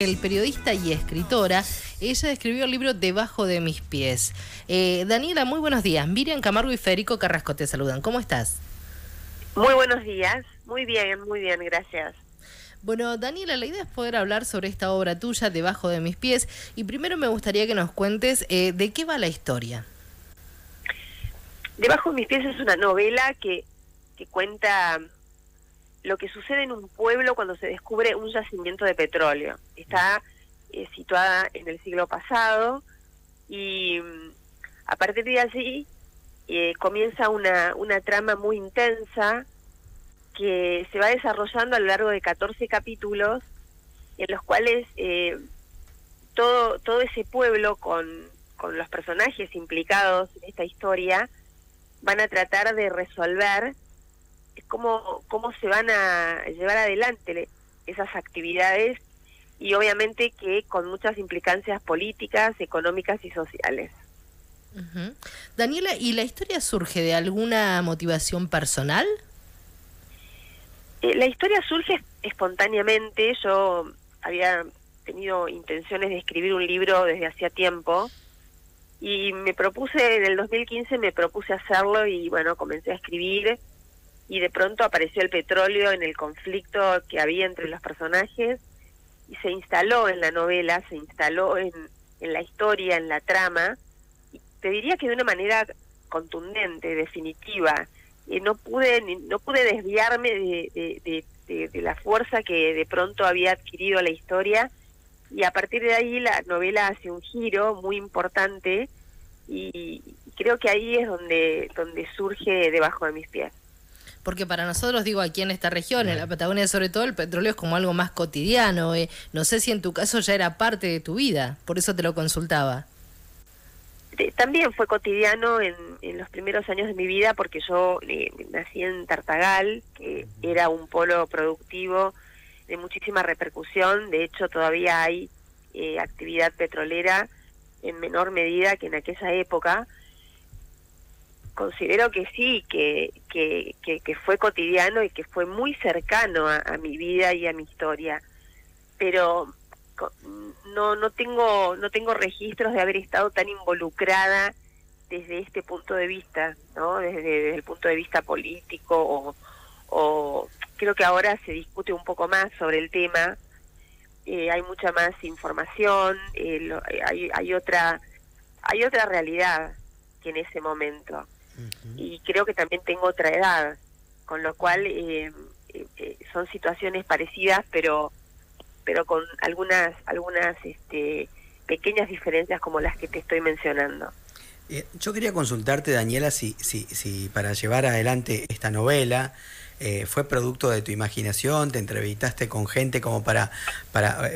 El periodista y escritora, ella escribió el libro Debajo de mis pies. Daniela, muy buenos días. Miriam Camargo y Federico Carrasco te saludan. ¿Cómo estás? Muy buenos días. Muy bien, gracias. Bueno, Daniela, la idea es poder hablar sobre esta obra tuya, Debajo de mis pies. Y primero me gustaría que nos cuentes de qué va la historia. Debajo de mis pies es una novela que cuenta lo que sucede en un pueblo cuando se descubre un yacimiento de petróleo. Está situada en el siglo pasado y a partir de allí comienza una trama muy intensa que se va desarrollando a lo largo de 14 capítulos, en los cuales todo ese pueblo con los personajes implicados en esta historia van a tratar de resolver cómo se van a llevar adelante esas actividades, y obviamente que con muchas implicancias políticas, económicas y sociales. Daniela, ¿y la historia surge de alguna motivación personal? La historia surge espontáneamente. Yo había tenido intenciones de escribir un libro desde hacía tiempo y en el 2015 me propuse hacerlo, y bueno, comencé a escribir, y de pronto apareció el petróleo en el conflicto que había entre los personajes y se instaló en la novela, se instaló en la historia, en la trama, y te diría que de una manera contundente, definitiva. No pude desviarme de la fuerza que de pronto había adquirido la historia, y a partir de ahí la novela hace un giro muy importante, y creo que ahí es donde surge Debajo de mis pies. Porque para nosotros, digo, aquí en esta región, en la Patagonia sobre todo, el petróleo es como algo más cotidiano. No sé si en tu caso ya era parte de tu vida, por eso te lo consultaba. También fue cotidiano en los primeros años de mi vida, porque yo nací en Tartagal, que era un polo productivo de muchísima repercusión. De hecho, todavía hay actividad petrolera en menor medida que en aquella época. Considero que sí, que fue cotidiano y que fue muy cercano a mi vida y a mi historia, pero no tengo registros de haber estado tan involucrada desde este punto de vista, ¿no? Desde el punto de vista político, o creo que ahora se discute un poco más sobre el tema. Hay mucha más información, hay otra realidad que en ese momento. Y creo que también tengo otra edad, con lo cual son situaciones parecidas, pero con algunas pequeñas diferencias como las que te estoy mencionando. Yo quería consultarte, Daniela, si para llevar adelante esta novela fue producto de tu imaginación, te entrevistaste con gente como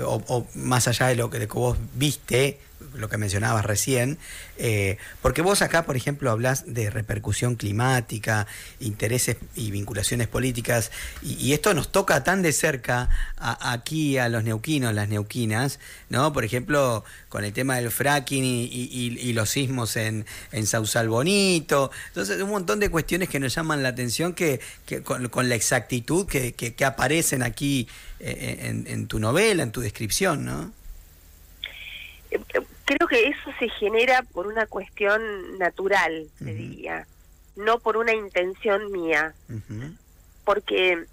o más allá de lo que vos viste, lo que mencionabas recién, porque vos acá, por ejemplo, hablás de repercusión climática, intereses y vinculaciones políticas, y esto nos toca tan de cerca aquí a los neuquinos, las neuquinas, ¿no? Por ejemplo, con el tema del fracking y los sismos en Sausal Bonito. Entonces, un montón de cuestiones que nos llaman la atención que con la exactitud que aparecen aquí en tu novela, en tu descripción, ¿no? Creo que eso se genera por una cuestión natural, te diría, no por una intención mía, porque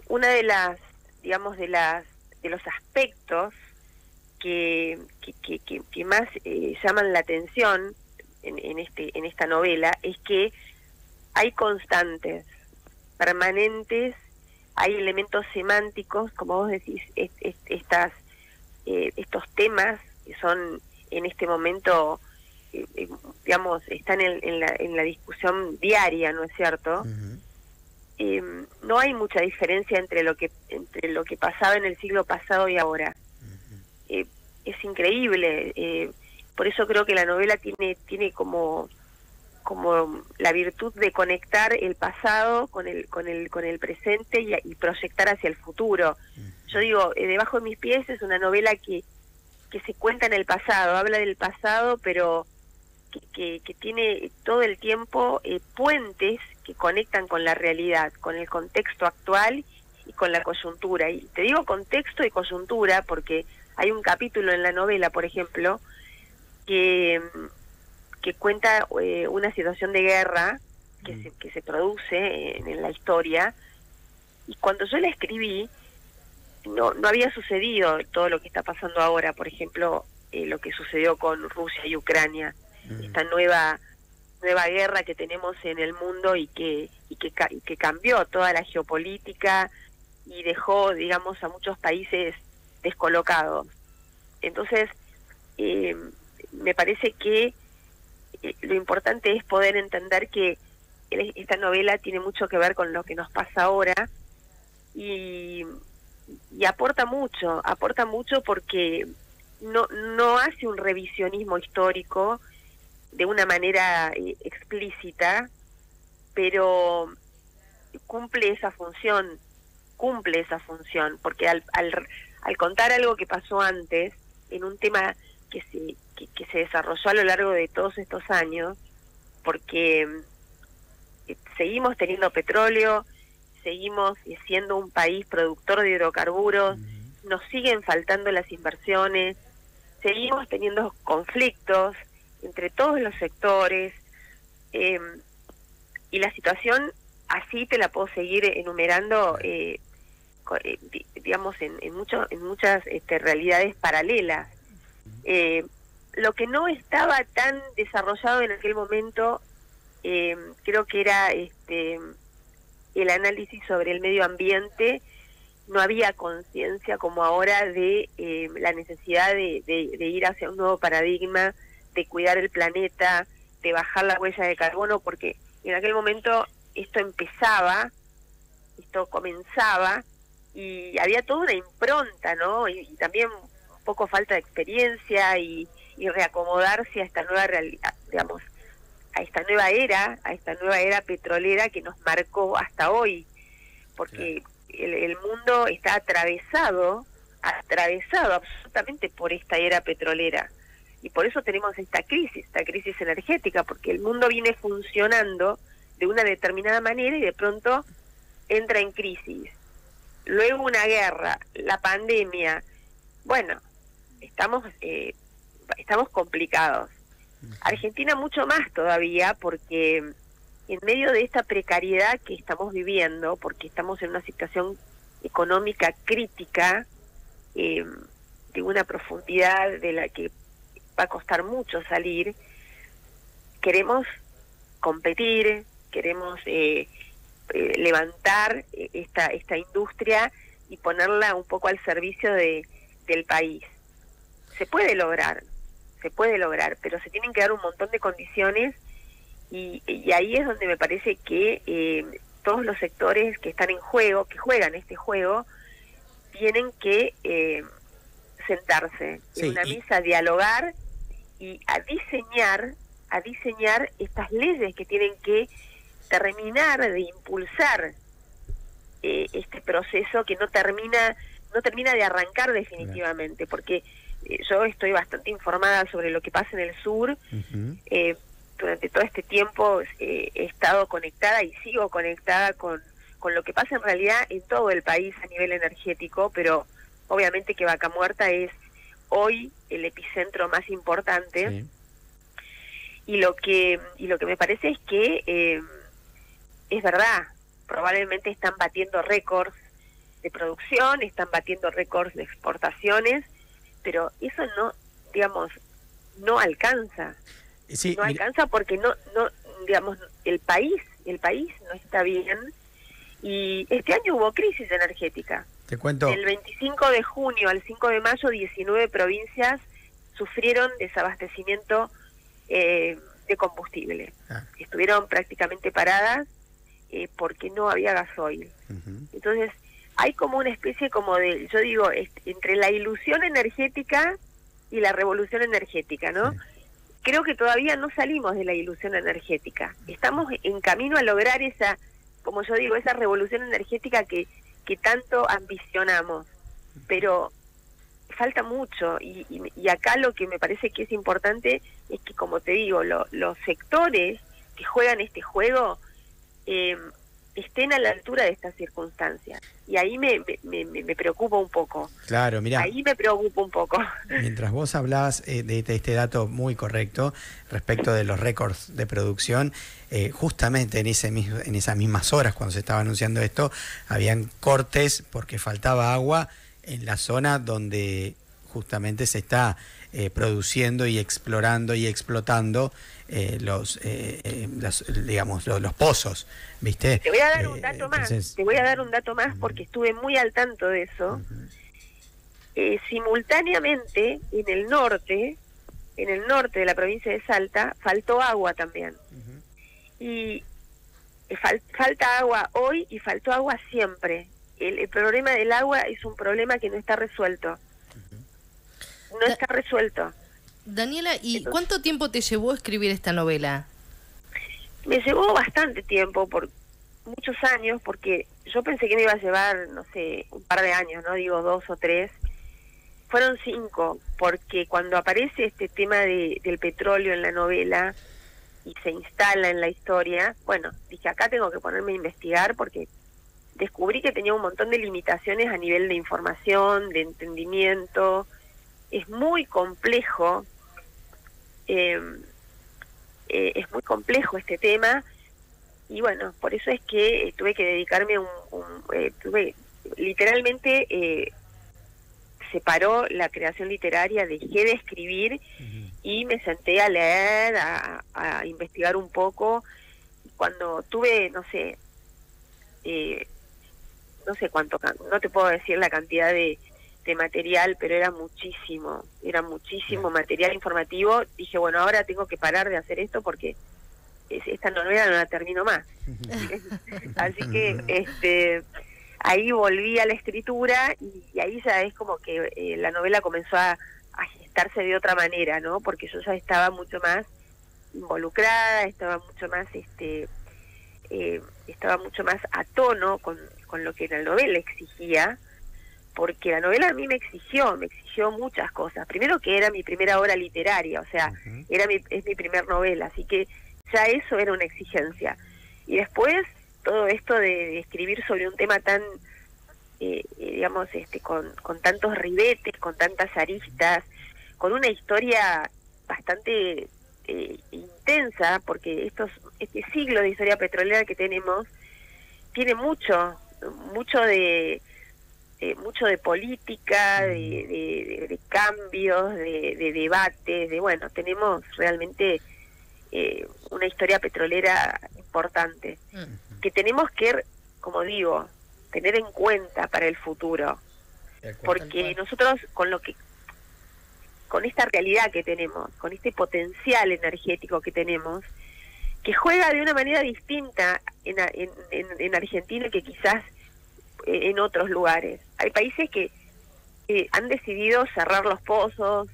una de las, digamos, de los aspectos que más llaman la atención en esta novela es que hay constantes, permanentes, hay elementos semánticos, como vos decís, estos temas que son en este momento, digamos, están en la discusión diaria, ¿no es cierto? No hay mucha diferencia entre lo que pasaba en el siglo pasado y ahora. Es increíble. Por eso creo que la novela tiene como la virtud de conectar el pasado con el presente y proyectar hacia el futuro. Yo digo, Debajo de mis pies es una novela que se cuenta en el pasado, habla del pasado, pero que tiene todo el tiempo puentes que conectan con la realidad, con el contexto actual, con la coyuntura. Y te digo contexto y coyuntura porque hay un capítulo en la novela, por ejemplo, que cuenta una situación de guerra que se produce en la historia, y cuando yo la escribí no había sucedido todo lo que está pasando ahora, por ejemplo, lo que sucedió con Rusia y Ucrania, esta nueva guerra que tenemos en el mundo y que cambió toda la geopolítica y dejó, digamos, a muchos países descolocados. Entonces, me parece que lo importante es poder entender que esta novela tiene mucho que ver con lo que nos pasa ahora y aporta mucho porque no hace un revisionismo histórico de una manera explícita, pero cumple esa función, porque al contar algo que pasó antes, en un tema que se desarrolló a lo largo de todos estos años, porque seguimos teniendo petróleo, seguimos siendo un país productor de hidrocarburos, nos siguen faltando las inversiones, seguimos teniendo conflictos entre todos los sectores, y la situación así te la puedo seguir enumerando, digamos, en muchas realidades paralelas. Lo que no estaba tan desarrollado en aquel momento, creo que era el análisis sobre el medio ambiente. No había conciencia como ahora de la necesidad de ir hacia un nuevo paradigma, de cuidar el planeta, de bajar la huella de carbono, porque en aquel momento esto comenzaba y había toda una impronta, ¿no? Y también un poco falta de experiencia y reacomodarse a esta nueva realidad, digamos, a esta nueva era petrolera que nos marcó hasta hoy, porque el mundo está atravesado absolutamente por esta era petrolera, y por eso tenemos esta crisis energética, porque el mundo viene funcionando de una determinada manera y de pronto entra en crisis. Luego una guerra, la pandemia, bueno, estamos complicados. Argentina mucho más todavía, porque en medio de esta precariedad que estamos viviendo, porque estamos en una situación económica crítica, de una profundidad de la que va a costar mucho salir, queremos competir, queremos levantar esta industria y ponerla un poco al servicio del país. Se puede lograr, pero se tienen que dar un montón de condiciones, y ahí es donde me parece que todos los sectores que están en juego, que juegan este juego, tienen que sentarse en una mesa, dialogar y a diseñar estas leyes que tienen que terminar de impulsar este proceso que no termina de arrancar definitivamente, porque yo estoy bastante informada sobre lo que pasa en el sur. Durante todo este tiempo he estado conectada y sigo conectada con lo que pasa en realidad en todo el país a nivel energético, pero obviamente que Vaca Muerta es hoy el epicentro más importante. Sí. Y lo que me parece es que es verdad, probablemente están batiendo récords de producción, están batiendo récords de exportaciones, pero eso no alcanza. Sí, no alcanza porque no digamos, el país no está bien, y este año hubo crisis energética. Te cuento. Del 25 de junio al 5 de mayo, 19 provincias sufrieron desabastecimiento de combustible. Estuvieron prácticamente paradas porque no había gasoil. Entonces, hay como una especie yo digo, entre la ilusión energética y la revolución energética, ¿no? Sí. Creo que todavía no salimos de la ilusión energética. Estamos en camino a lograr esa, como yo digo, esa revolución energética que tanto ambicionamos, pero falta mucho, y acá lo que me parece que es importante es que, como te digo, los sectores que juegan este juego estén a la altura de estas circunstancias. Y ahí me preocupa un poco. Claro, mira. Ahí me preocupa un poco. Mientras vos hablabas de este dato muy correcto respecto de los récords de producción, justamente en esas mismas horas cuando se estaba anunciando esto, habían cortes porque faltaba agua en la zona donde justamente se está produciendo y explorando y explotando los pozos, ¿viste? Te voy a dar un dato entonces, más, te voy a dar un dato más porque estuve muy al tanto de eso. Simultáneamente en el norte de la provincia de Salta, faltó agua también. Y falta agua hoy y faltó agua siempre. El problema del agua es un problema que no está resuelto. No está resuelto. Daniela, ¿y cuánto tiempo te llevó a escribir esta novela? Me llevó bastante tiempo, por muchos años, porque yo pensé que me iba a llevar, no sé, un par de años, no digo 2 o 3. Fueron 5, porque cuando aparece este tema del petróleo en la novela y se instala en la historia, bueno, dije, acá tengo que ponerme a investigar porque descubrí que tenía un montón de limitaciones a nivel de información, de entendimiento. Es muy complejo, es muy complejo este tema, y bueno, por eso es que tuve que dedicarme literalmente separó la creación literaria, dejé de escribir y me senté a leer, a investigar un poco. Cuando tuve, no sé cuánto, no te puedo decir la cantidad de material, pero era muchísimo material informativo. Dije, bueno, ahora tengo que parar de hacer esto porque esta novela no la termino más. Así que ahí volví a la escritura y ahí ya es como que la novela comenzó a gestarse de otra manera, ¿no? Porque yo ya estaba mucho más involucrada, estaba mucho más a tono con lo que la novela exigía, porque la novela a mí me exigió muchas cosas. Primero que era mi primera obra literaria, o sea, es mi primer novela, así que ya eso era una exigencia. Y después todo esto de escribir sobre un tema tan, con tantos ribetes, con tantas aristas, con una historia bastante intensa, porque este siglo de historia petrolera que tenemos tiene mucho de política, de cambios, de debates, tenemos realmente una historia petrolera importante, que tenemos que, como digo, tener en cuenta para el futuro, porque nosotros con esta realidad que tenemos, con este potencial energético que tenemos, que juega de una manera distinta en Argentina que quizás en otros lugares. Hay países que han decidido cerrar los pozos,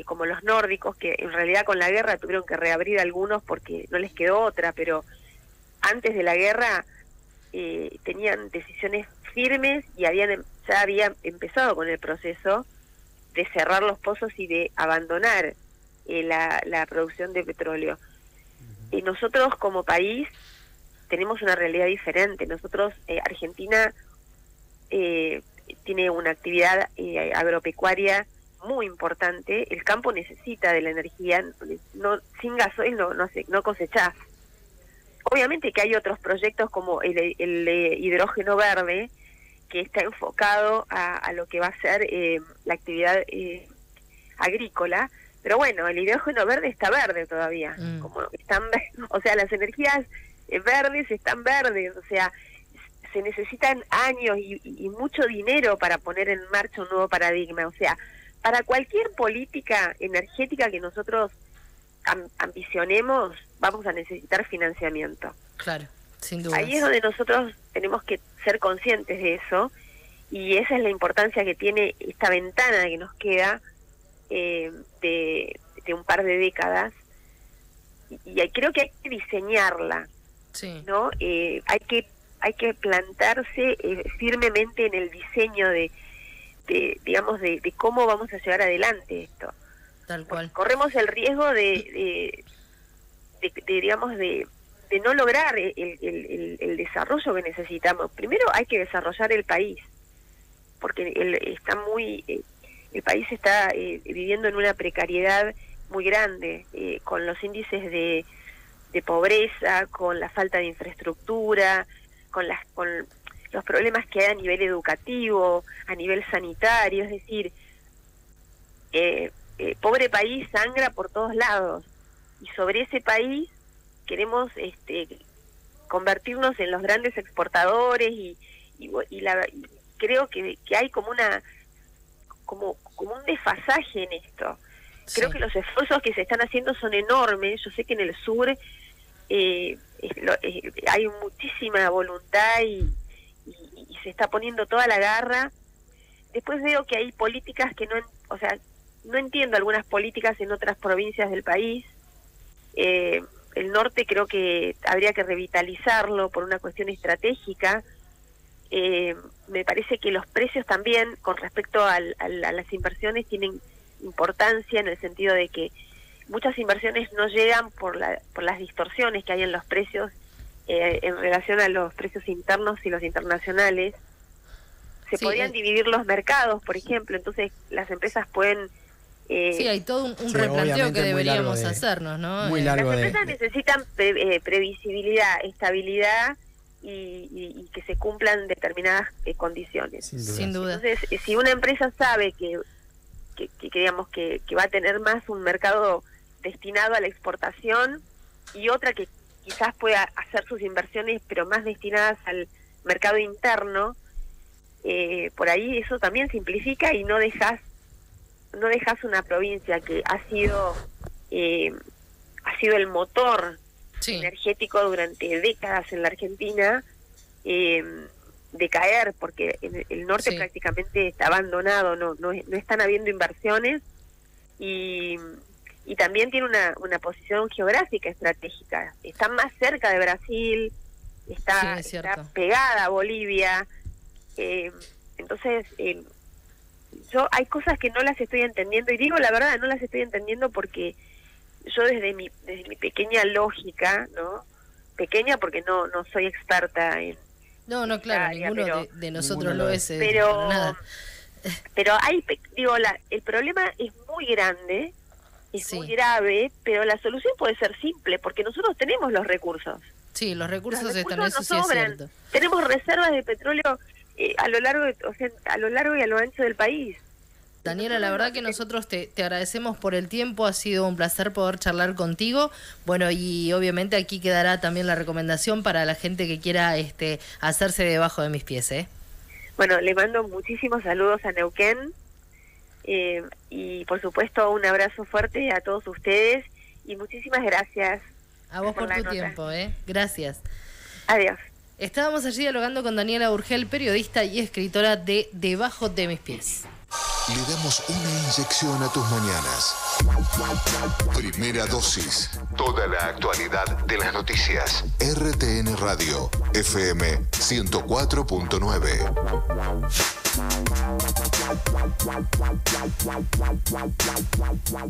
como los nórdicos, que en realidad con la guerra tuvieron que reabrir algunos porque no les quedó otra, pero antes de la guerra tenían decisiones firmes y ya habían empezado con el proceso de cerrar los pozos y de abandonar la producción de petróleo. Y nosotros como país tenemos una realidad diferente. Nosotros, Argentina tiene una actividad agropecuaria muy importante. El campo necesita de la energía, sin gasoil no cosechás. Obviamente que hay otros proyectos como el hidrógeno verde, que está enfocado a lo que va a ser la actividad agrícola, pero bueno, el hidrógeno verde está verde todavía, como o sea, las energías verdes están verdes, o sea, se necesitan años y mucho dinero para poner en marcha un nuevo paradigma. O sea, para cualquier política energética que nosotros ambicionemos, vamos a necesitar financiamiento. Claro, sin duda. Ahí es donde nosotros tenemos que ser conscientes de eso, y esa es la importancia que tiene esta ventana que nos queda de un par de décadas, y creo que hay que diseñarla, sí, ¿no? Hay que plantarse firmemente en el diseño de cómo vamos a llevar adelante esto. Tal cual. Corremos el riesgo de no lograr el desarrollo que necesitamos. Primero hay que desarrollar el país, porque el país está viviendo en una precariedad muy grande, con los índices de pobreza, con la falta de infraestructura, con los problemas que hay a nivel educativo, a nivel sanitario, es decir, pobre país sangra por todos lados, y sobre ese país queremos convertirnos en los grandes exportadores y creo que hay como un desfasaje en esto. Sí. Creo que los esfuerzos que se están haciendo son enormes. Yo sé que en el sur hay muchísima voluntad y se está poniendo toda la garra. Después veo que hay políticas que no entiendo algunas políticas en otras provincias del país. El norte creo que habría que revitalizarlo por una cuestión estratégica. Me parece que los precios también, con respecto a las inversiones, tienen importancia en el sentido de que muchas inversiones no llegan por las distorsiones que hay en los precios en relación a los precios internos y los internacionales. Se podrían dividir los mercados, por ejemplo, entonces las empresas pueden... sí, hay todo un replanteo que deberíamos hacernos, ¿no? Muy largo. Las empresas necesitan previsibilidad, estabilidad y que se cumplan determinadas condiciones. Sin duda. Entonces, si una empresa sabe que digamos que va a tener más un mercado destinado a la exportación y otra que quizás pueda hacer sus inversiones pero más destinadas al mercado interno, por ahí eso también simplifica y no dejas una provincia que ha sido el motor energético durante décadas en la Argentina decaer, porque el norte prácticamente está abandonado, no están habiendo inversiones y también tiene una posición geográfica estratégica. Está más cerca de Brasil, está pegada a Bolivia, entonces yo hay cosas que no las estoy entendiendo, y digo la verdad, no las estoy entendiendo porque yo desde mi pequeña lógica, ¿no? Pequeña porque no soy experta en... No, claro, área, ninguno de nosotros lo es. Pero nada. Pero el problema es muy grande, es muy grave, pero la solución puede ser simple, porque nosotros tenemos los recursos. Sí, los recursos están, eso sí es cierto. Tenemos reservas de petróleo a lo largo y a lo ancho del país. Daniela, la verdad que nosotros te agradecemos por el tiempo, ha sido un placer poder charlar contigo. Bueno, y obviamente aquí quedará también la recomendación para la gente que quiera hacerse debajo de mis pies, ¿eh? Bueno, le mando muchísimos saludos a Neuquén y por supuesto un abrazo fuerte a todos ustedes y muchísimas gracias. A vos por tu tiempo, gracias. Adiós. Estábamos allí dialogando con Daniela Urgel, periodista y escritora de Debajo de mis pies. Le damos una inyección a tus mañanas. Primera dosis. Toda la actualidad de las noticias. RTN Radio, FM 104.9.